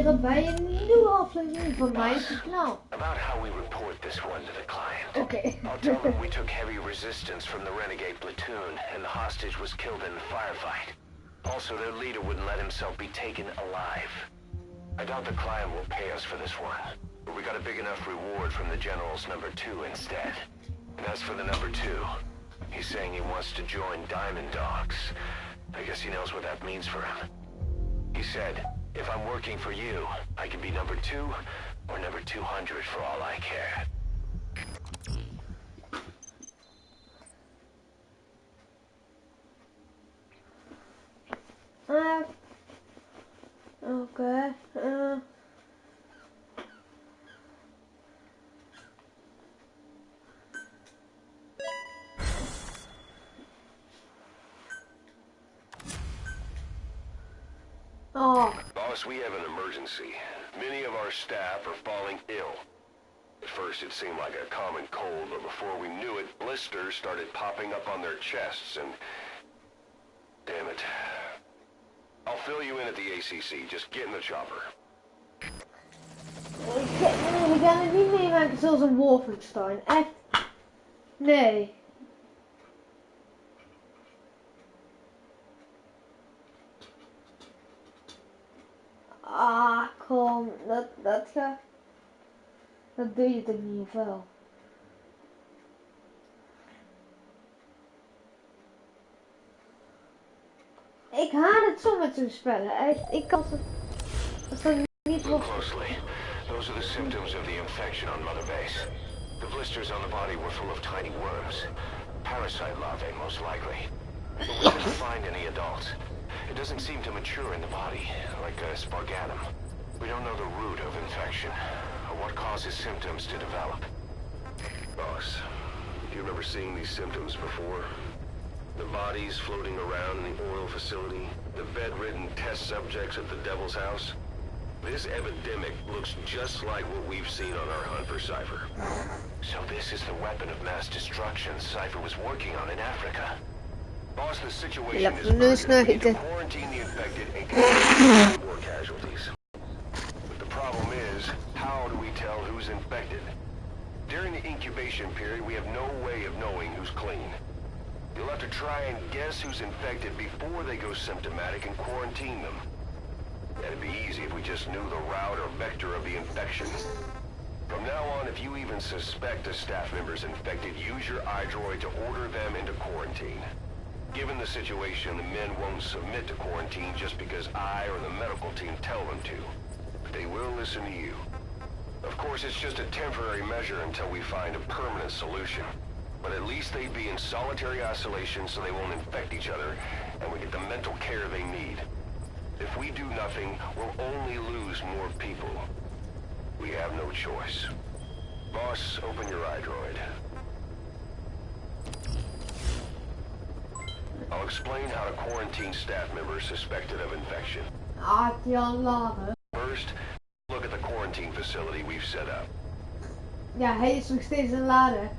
weer bij een nieuwe aflevering van mijn kanaal. About how we report this one to the client. Okay. I'll tell them we took heavy resistance from the renegade platoon and the hostage was killed in the firefight. Also, their leader wouldn't let himself be taken alive. I doubt the client will pay us for this one, but we got a big enough reward from the general's number 2 instead. And as for the number 2, he's saying he wants to join Diamond Dogs. I guess he knows what that means for him. He said, if I'm working for you, I can be number 2 or number 200 for all I care. Okay. Oh. Boss, we have an emergency. Many of our staff are falling ill. At first it seemed like a common cold, but before we knew it, blisters started popping up on their chests and... Damn it. I'll fill you in at the ACC. Just get in the chopper. We gaan het niet meemaken zoals een Wolfenstein. Echt. Nee. Ah, kom. Dat gaat... Dat doe je toch niet of wel? Ik haat het zo met zo'n spellen. Echt, ik kan het... Als er niet Look closely. Those are the symptoms of the infection on Mother Base. The blisters on the body were full of tiny worms. Parasite larvae, most likely. But we couldn't find any adults. It doesn't seem to mature in the body, like a spargatum. We don't know the root of infection, or what causes symptoms to develop. Boss, do you remember seeing these symptoms before? The bodies floating around in the oil facility, the bedridden test subjects at the Devil's House. This epidemic looks just like what we've seen on our hunt for Cypher. So this is the weapon of mass destruction Cypher was working on in Africa. Boss, the situation is urgent. We need to quarantine the infected and contain more casualties. But the problem is, how do we tell who's infected? During the incubation period, we have no way of knowing who's clean. You'll have to try and guess who's infected before they go symptomatic and quarantine them. That'd be easy if we just knew the route or vector of the infection. From now on, if you even suspect a staff member's infected, use your iDroid to order them into quarantine. Given the situation, the men won't submit to quarantine just because I or the medical team tell them to. But they will listen to you. Of course, it's just a temporary measure until we find a permanent solution. But at least they'd be in solitary isolation so they won't infect each other, and we get the mental care they need. If we do nothing, we'll only lose more people. We have no choice. Boss, open your iDroid. I'll explain how to quarantine staff members suspected of infection. First, look at the quarantine facility we've set up. Ja, hij is nog steeds een lader.